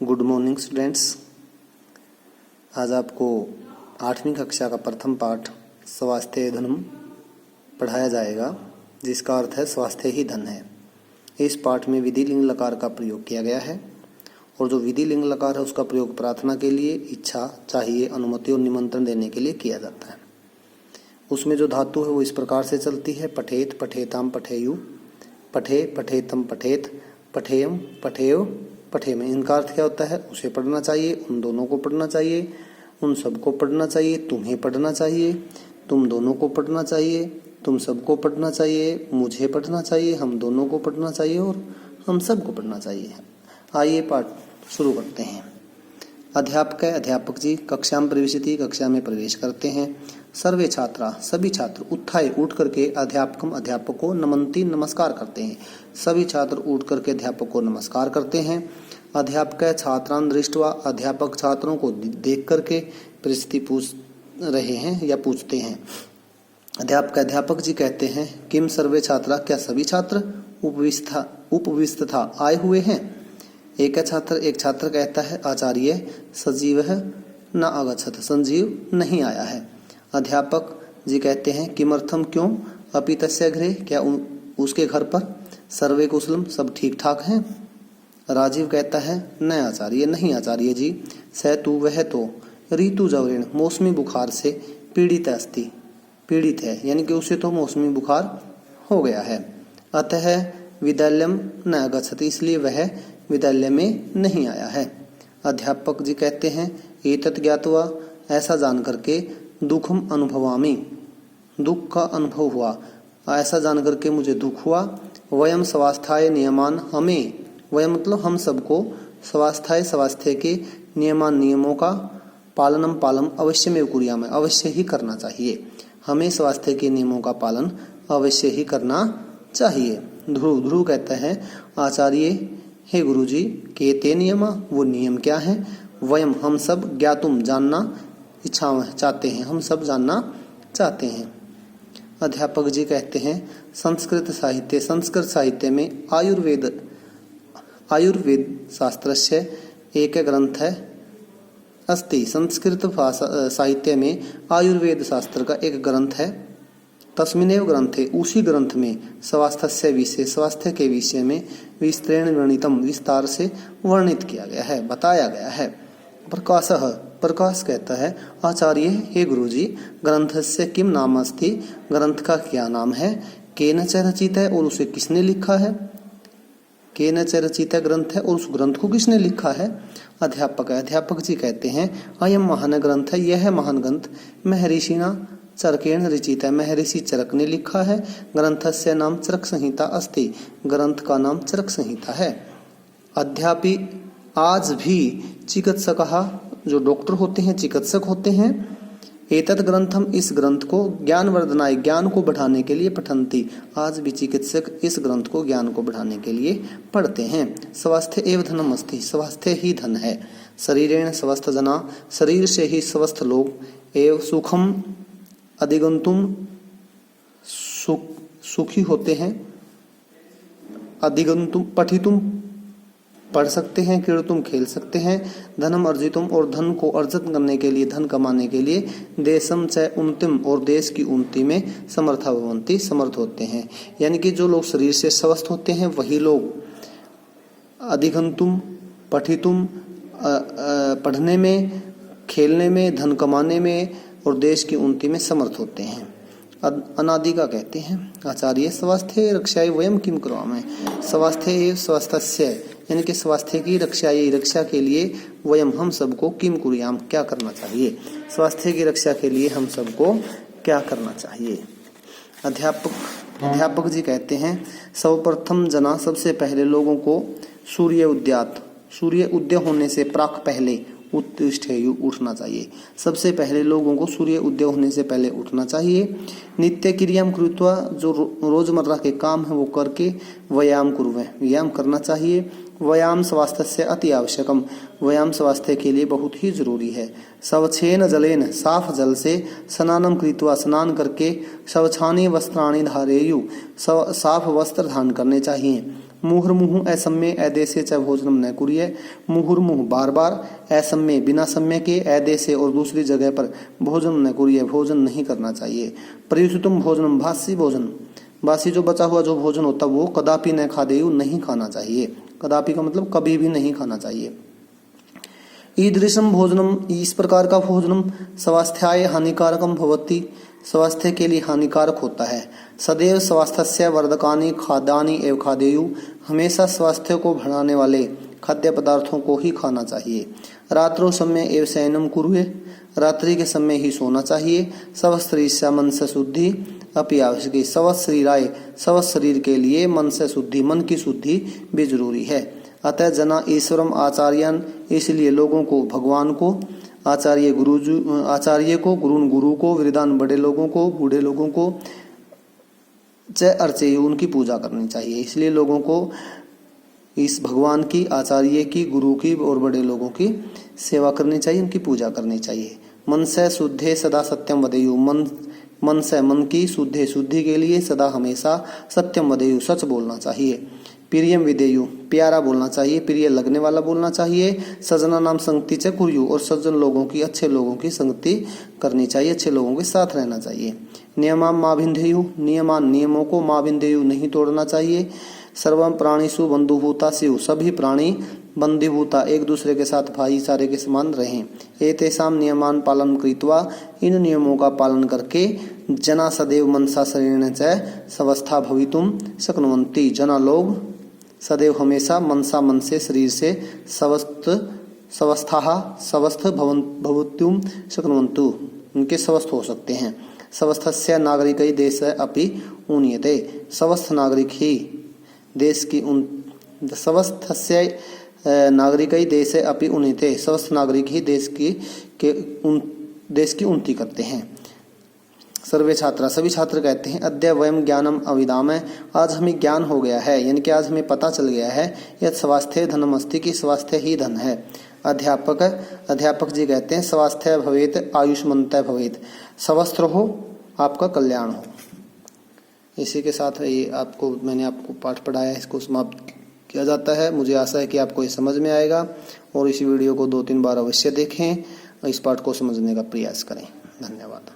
Good morning students. आज आपको 8वीं कक्षा का प्रथम पाठ स्वास्थ्य धनम पढ़ाया जाएगा, जिसका अर्थ है स्वास्थ्य ही धन है। इस पाठ में विधि लिंग लकार का प्रयोग किया गया है और जो विधि लिंग लकार है उसका प्रयोग प्रार्थना के लिए, इच्छा, चाहिए, अनुमति और निमंत्रण देने के लिए किया जाता है। उसमें जो धातु है वो इस प्रकार से चलती है: पठेत, पठेताम, पठेयु, पठे, पठेतम, पठेत, पठेयम, पठेयो, पठे में। इनका अर्थ क्या होता है? उसे पढ़ना चाहिए, उन दोनों को पढ़ना चाहिए, उन सबको पढ़ना चाहिए, तुम्हें पढ़ना चाहिए, तुम दोनों को पढ़ना चाहिए, तुम सबको पढ़ना चाहिए, मुझे पढ़ना चाहिए, हम दोनों को पढ़ना चाहिए और हम सबको पढ़ना चाहिए। आइए पाठ शुरू करते हैं। अध्यापक है, अध्यापक जी कक्षा में प्रवेशति, कक्षा में प्रवेश करते हैं। सर्वे छात्रा, सभी छात्र उत्थाय उठ करके अध्यापकम, अध्यापक को नमंती, नमस्कार करते हैं। सभी छात्र उठ करके अध्यापक को नमस्कार करते हैं। अध्यापक छात्रान दृष्टवा, अध्यापक छात्रों को देख करके परिस्थिति पूछ रहे हैं या पूछते हैं। अध्यापक जी कहते हैं किम सर्वे छात्रा, क्या सभी छात्र उपविष्टथा आए हुए हैं। एक छात्र कहता है आचार्य सजीव न आगच्छत, संजीव नहीं आया है। अध्यापक जी कहते हैं किमर्थम, क्यों, अपि तस्य गृहे, क्या उसके घर पर, सर्वे कुशलम, सब ठीक ठाक हैं। राजीव कहता है न आचार्य, नहीं आचार्य जी, स तू, वह तो, ऋतु जवरेण, मौसमी बुखार से पीड़ित है, यानी कि उसे तो मौसमी बुखार हो गया है। अतः विद्यालयम न आगच्छति, इसलिए वह विद्यालय में नहीं आया है। अध्यापक जी कहते हैं एतत् ज्ञात्वा, ऐसा जान करके, दुखम अनुभवामि, दुख का अनुभव हुआ, ऐसा जान करके मुझे दुख हुआ। वयम स्वास्थ्य नियमान, हमें, वयम मतलब हम सबको, स्वास्थ्य के नियमों का पालनम अवश्य में कुरियाम, अवश्य ही करना चाहिए। हमें स्वास्थ्य के नियमों का पालन अवश्य ही करना चाहिए। ध्रुव कहता है आचार्य हे गुरुजी, केते नियम, वो नियम क्या है। वयम हम सब, ज्ञातुम जानना, इच्छा चाहते हैं, हम सब जानना चाहते हैं। अध्यापक जी कहते हैं संस्कृत साहित्य में आयुर्वेद शास्त्रस्य एक ग्रंथ है अस्ति। संस्कृत साहित्य में आयुर्वेद शास्त्र का एक ग्रंथ है। तस्मिनेव ग्रंथे, उसी ग्रंथ में स्वास्थ्य के विषय में विस्तरेण वर्णितम, विस्तार से वर्णित किया गया है, बताया गया है। प्रकाश कहता है आचार्य हे गुरुजी, ग्रंथस्य किम नाम अस्ति, ग्रंथ का क्या नाम है। केन च रचित है, और उसे किसने लिखा है। केन च रचित ग्रंथ है, और उस ग्रंथ को किसने लिखा है। अध्यापक जी कहते हैं अयम महान ग्रंथ है, यह महान ग्रंथ महर्षिणा चरकेण रचित है, महर्षि चरक ने लिखा है। ग्रंथस्य नाम चरक संहिता अस्ति, ग्रंथ का नाम चरक संहिता है। अध्यापि, आज भी चिकित्सक, जो डॉक्टर होते हैं, चिकित्सक होते हैं, एतत् ग्रंथम, इस ग्रंथ को, ज्ञान वर्धनाय, ज्ञान को बढ़ाने के लिए पठन्ति, आज भी चिकित्सक इस ग्रंथ को, ज्ञान को बढ़ाने के लिए पढ़ते हैं। स्वास्थ्य एवं धनम अस्ति, स्वास्थ्य ही धन है। शरीरेण स्वस्थ जना, शरीर से ही स्वस्थ लोग, एवं सुखम अधिगंतुम, सुखी होते हैं। अधिगंतुम पठितुम, पढ़ सकते हैं, क्रीड़ितुम, खेल सकते हैं। धनम अर्जितुम, और धन को अर्जित करने के लिए, धन कमाने के लिए। देशम च उन्नतिम, और देश की उन्नति में समर्था भवन्ति, समर्थ होते हैं। यानी कि जो लोग शरीर से स्वस्थ होते हैं वही लोग अधिगंतुम, पठितुम, पढ़ने में, खेलने में, धन कमाने में और देश की उन्नति में समर्थ होते हैं। अनादि का कहते हैं आचार्य स्वास्थ्य रक्षाय वयम किम कुर्वामः, स्वास्थ्य स्वास्थ्य, यानी कि स्वास्थ्य की रक्षा के लिए वयम, हम सबको, किम कुर्याम, क्या करना चाहिए। स्वास्थ्य की रक्षा के लिए हम सबको क्या करना चाहिए। अध्यापक जी कहते हैं सर्वप्रथम जना, सबसे पहले लोगों को, सूर्य उदय होने से प्राक, पहले, उत्तिष्ठेयु, उठना चाहिए। सबसे पहले लोगों को सूर्य उदय होने से पहले उठना चाहिए। नित्य क्रियाम कृत्वा, जो रोजमर्रा के काम है वो करके, व्यायाम कुर्वे, व्यायाम करना चाहिए। व्यायाम स्वास्थ्य से अति आवश्यकम, व्यायाम स्वास्थ्य के लिए बहुत ही जरूरी है। स्वच्छेन जलेन, साफ जल से, स्नानम कृत्वा, स्नान करके, स्वच्छानि वस्त्राणि धारेयु, साफ वस्त्र धारण करने चाहिए। मुहुर्मुहु असम्य अदेशे च भोजनम न कुर्य। मुहुर्मुहु बार बार, असम्य बिना समय के, अदेशे और दूसरी जगह पर, भोजन न कुर्य भोजन नहीं करना चाहिए। प्रयुषितुम भोजनम बासी भोजन, बासी जो बचा हुआ जो भोजन होता है वो कदापि न खादेयु नहीं खाना चाहिए। कदापि का मतलब कभी भी नहीं खाना चाहिए। ईदृशम भोजनम, इस प्रकार का भोजनम स्वास्थ्याय हानिकारकम भवति, स्वास्थ्य के लिए हानिकारक होता है। सदैव स्वास्थ्यस्य वर्धकानि खाद्यानि एव खादेयु, हमेशा स्वास्थ्य को बढ़ाने वाले खाद्य पदार्थों को ही खाना चाहिए। रात्रो समय एव शयनम कुर्वे, रात्रि के समय ही सोना चाहिए। स्वस्थ मन से शुद्धि अपि आवश्यक, स्वस्थ शरीराय, स्वस्थ शरीर के लिए मन से शुद्धि, मन की शुद्धि भी जरूरी है। अतः जना ईश्वरम आचार्यन, इसलिए लोगों को, भगवान को, आचार्य को, गुरु को, वृद्धान बड़े लोगों को, बूढ़े लोगों को, च अर्चेय उनकी पूजा करनी चाहिए। इसलिए लोगों को इस भगवान की, आचार्य की, गुरु की और बड़े लोगों की सेवा करनी चाहिए, उनकी पूजा करनी चाहिए। मन से शुद्धे सदा सत्यम वदेयु, मन से, मन की शुद्धि के लिए सदा हमेशा सत्यम वदेयु सच बोलना चाहिए। प्रियम विदेयु, प्यारा बोलना चाहिए, प्रिय लगने वाला बोलना चाहिए। सजना नाम संगति च कुर्यु, और सज्जन लोगों की, अच्छे लोगों की संगति करनी चाहिए, अच्छे लोगों के साथ रहना चाहिए। नियमाम मा भिन्धेयु, नियमान नियमों को, मा भिन्धेयु नहीं तोड़ना चाहिए। सर्वम प्राणीषु बंधुभूता स्यु, सभी प्राणी बंधुभूता एक दूसरे के साथ भाईचारे के समान रहें। एतेषाम नियमान पालन कृत्वा, इन नियमों का पालन करके, जना सदैव मनसा शरीरेण च स्वस्था भवितुम शक्नुवन्ति, जना लोग सदैव हमेशा मनसा मन से, शरीर से स्वस्थ भवितुम शक्नुवन्तु, उनके स्वस्थ हो सकते हैं। स्वस्थस्य नागरिकै देश अपि उन्नीयते, स्वस्थ नागरिक ही देश की स्वस्थस्य नागरिकै देश अपि उन्नीयते, स्वस्थ नागरिक ही देश की उन्नति करते हैं। सर्वे छात्रा, सभी छात्र कहते हैं, अद्य वयम ज्ञानम अविदामः, आज हमें ज्ञान हो गया है, यानी कि आज हमें पता चल गया है, यत् स्वास्थ्य धनम अस्ति, कि स्वास्थ्य ही धन है। अध्यापक जी कहते हैं, स्वास्थ्य भवेत आयुष्मन्तः भवेत, स्वस्थ रहो आपका कल्याण हो। इसी के साथ ये मैंने आपको पाठ पढ़ाया है, इसको समाप्त किया जाता है। मुझे आशा है कि आपको ये समझ में आएगा और इस वीडियो को 2-3 बार अवश्य देखें और इस पाठ को समझने का प्रयास करें। धन्यवाद।